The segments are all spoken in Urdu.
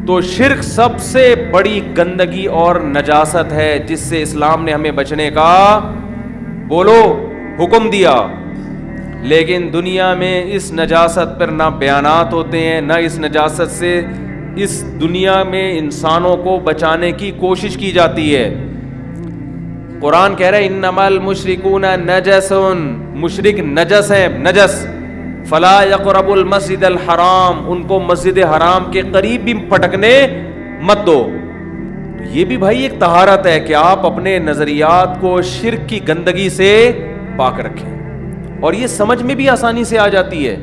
تو شرک سب سے بڑی گندگی اور نجاست ہے جس سے اسلام نے ہمیں بچنے کا بولو حکم دیا. لیکن دنیا میں اس نجاست پر نہ بیانات ہوتے ہیں, نہ اس نجاست سے اس دنیا میں انسانوں کو بچانے کی کوشش کی جاتی ہے. قرآن کہہ رہا ہے انما المشرکون نجس, مشرک نجس ہیں, نجس. فلا یقربوا المسجد الحرام, ان کو مسجد حرام کے قریب بھی پٹکنے مت دو. یہ بھی بھائی ایک طہارت ہے کہ آپ اپنے نظریات کو شرک کی گندگی سے پاک رکھیں, اور یہ سمجھ میں بھی آسانی سے آ جاتی ہے.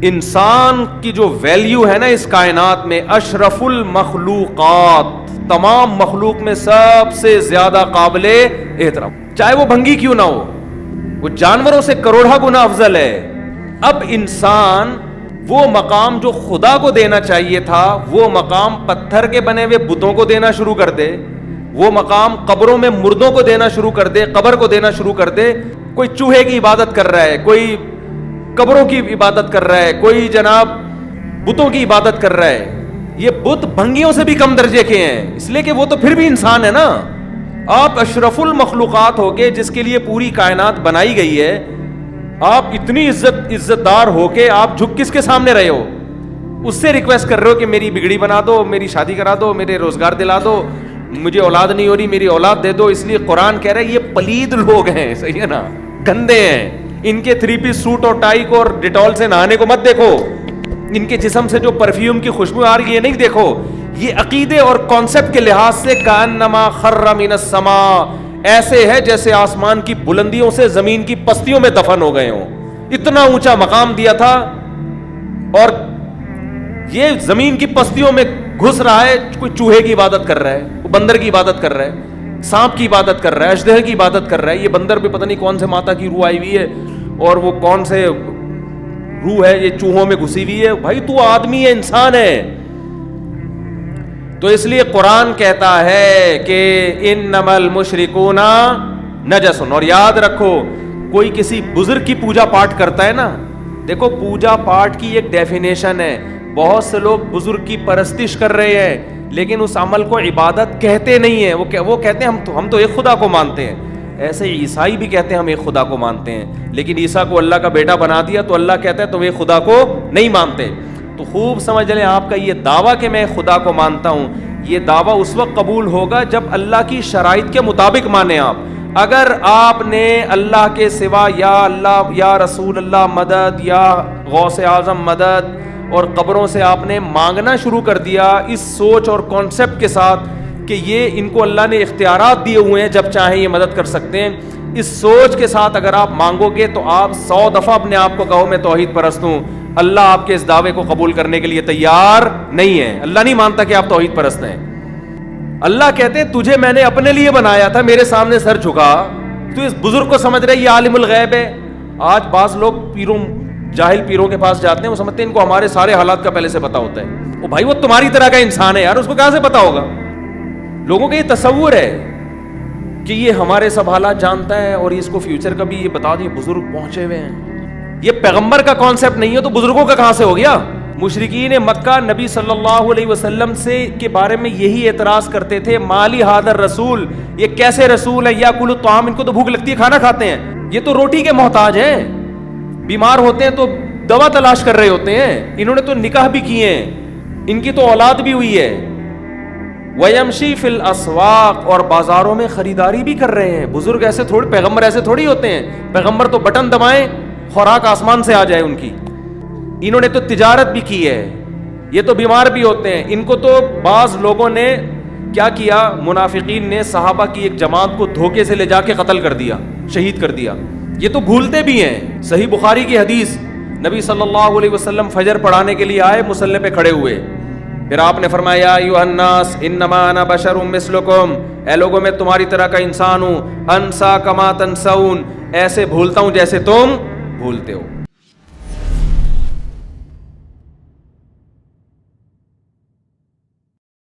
انسان کی جو ویلیو ہے نا اس کائنات میں, اشرف المخلوقات, تمام مخلوق میں سب سے زیادہ قابل احترام, چاہے وہ بھنگی کیوں نہ ہو, وہ جانوروں سے کروڑا گنا افضل ہے. اب انسان وہ مقام جو خدا کو دینا چاہیے تھا وہ مقام پتھر کے بنے ہوئے بتوں کو دینا شروع کر دے, وہ مقام قبروں میں مردوں کو دینا شروع کر دے, قبر کو دینا شروع کر دے. کوئی چوہے کی عبادت کر رہا ہے, کوئی قبروں کی عبادت کر رہا ہے, کوئی جناب بتوں کی عبادت کر رہا ہے. یہ بت بھنگیوں سے بھی کم درجے کے ہیں, اس لیے کہ وہ تو پھر بھی انسان ہے نا. آپ اشرف المخلوقات ہو کے جس کے لیے پوری کائنات بنائی گئی ہے, آپ اتنی عزت دار ہو کے آپ جھک کس کے سامنے رہے ہو؟ اس سے ریکویسٹ کر رہے ہو کہ میری بگڑی بنا دو, میری شادی کرا دو, میرے روزگار دلا دو, مجھے اولاد نہیں ہو رہی میری اولاد دے دو. اس لیے قرآن کہہ رہا ہے یہ پلید لوگ ہیں, صحیح ہے نا, گندے ہیں. ان کے 3 پیس سوٹ اور ٹائی کو اور ڈیٹول سے نہانے کو مت دیکھو, ان کے جسم سے جو پرفیوم کی خوشبو آ رہی ہے یہ نہیں دیکھو. یہ عقیدے اور کانسیپٹ کے لحاظ سے کانما خر من السماء, ایسے ہے جیسے آسمان کی بلندیوں سے زمین کی پستیوں میں دفن ہو گئے ہوں. اتنا اونچا مقام دیا تھا اور یہ زمین کی پستیوں میں گھس رہا ہے. کوئی چوہے کی عبادت کر رہا ہے, کوئی بندر کی عبادت کر رہا ہے, سانپ کی عبادت کر رہا ہے, اژدہے کی عبادت کر رہا ہے. یہ بندر بھی پتہ نہیں کون سے ماتا کی روح آئی ہوئی ہے اور وہ کون سے روح ہے یہ چوہوں میں گھسی ہوئی ہے. بھائی تو آدمی ہے, انسان ہے. تو اس لیے قرآن کہتا ہے کہ انما المشرکون نجس. اور یاد رکھو کوئی کسی بزرگ کی پوجا پاٹ کرتا ہے نا, دیکھو پوجا پاٹ کی ایک ڈیفینیشن ہے. بہت سے لوگ بزرگ کی پرستش کر رہے ہیں لیکن اس عمل کو عبادت کہتے نہیں ہیں. وہ کہتے ہیں ہم تو ایک خدا کو مانتے ہیں. ایسے عیسائی بھی کہتے ہیں ہم ایک خدا کو مانتے ہیں, لیکن عیسیٰ کو اللہ کا بیٹا بنا دیا تو اللہ کہتا ہے تم ایک خدا کو نہیں مانتے. تو خوب سمجھ لیں آپ کا یہ دعویٰ کہ میں خدا کو مانتا ہوں, یہ دعویٰ اس وقت قبول ہوگا جب اللہ کی شرائط کے مطابق مانیں آپ. اگر آپ نے اللہ کے سوا یا اللہ یا رسول اللہ مدد یا غوث اعظم مدد اور قبروں سے آپ نے مانگنا شروع کر دیا اس سوچ اور کانسیپٹ کے ساتھ کہ یہ ان کو اللہ نے اختیارات دیے ہوئے ہیں جب چاہیں یہ مدد کر سکتے ہیں, اس سوچ کے ساتھ اگر آپ مانگو گے تو آپ 100 دفعہ اپنے آپ کو کہو میں توحید پرست ہوں, اللہ آپ کے اس دعوے کو قبول کرنے کے لیے تیار نہیں ہے. اللہ نہیں مانتا کہ آپ توحید پرست ہیں. اللہ کہتے ہیں تجھے میں نے اپنے لیے بنایا تھا, میرے سامنے سر جھکا, تو اس بزرگ کو سمجھ رہے یہ عالم الغیب ہے. آج بعض لوگ جاہل پیروں کے پاس جاتے ہیں, وہ سمجھتے ہیں ان کو ہمارے سارے حالات کا پہلے سے پتا ہوتا ہے. وہ بھائی وہ تمہاری طرح کا انسان ہے یار, اس کو کہاں سے پتا ہوگا؟ لوگوں کا یہ تصور ہے کہ یہ ہمارے سب حالات جانتا ہے اور اس کو فیوچر کا بھی یہ بتا دیں, بزرگ پہنچے ہوئے ہیں. یہ پیغمبر کا کانسیپٹ نہیں ہے تو بزرگوں کا کہاں سے ہو گیا؟ مشرکین مکہ نبی صلی اللہ علیہ وسلم سے کے بارے میں یہی اعتراض کرتے تھے, مالی حاضر رسول, یہ کیسے رسول ہے, یا کل الطعام, ان کو تو بھوک لگتی ہے کھانا کھاتے ہیں, یہ تو روٹی کے محتاج ہیں, بیمار ہوتے ہیں تو دوا تلاش کر رہے ہوتے ہیں, انہوں نے تو نکاح بھی کیے ہیں, ان کی تو اولاد بھی ہوئی ہے. وَيَمْشِي فِي الْأَسْوَاقِ, اور بازاروں میں خریداری بھی کر رہے ہیں. بزرگ ایسے تھوڑی, پیغمبر ایسے تھوڑی ہوتے ہیں. پیغمبر تو بٹن دبائیں خوراک آسمان سے آ جائے ان کی. انہوں نے تو تجارت بھی کی ہے, یہ تو بیمار بھی ہوتے ہیں. ان کو تو بعض لوگوں نے کیا کیا, منافقین نے صحابہ کی ایک جماعت کو دھوکے سے لے جا کے قتل کر دیا, شہید کر دیا. یہ تو بھولتے بھی ہیں. صحیح بخاری کی حدیث, نبی صلی اللہ علیہ وسلم فجر پڑھانے کے لیے آئے, مصلی پہ کھڑے ہوئے, پھر آپ نے فرمایا ایھا الناس انما انا بشر مثلکم, اے لوگوں میں تمہاری طرح کا انسان ہوں, انسا کما تنسون, ایسے بھولتا ہوں جیسے تم بھولتے ہو.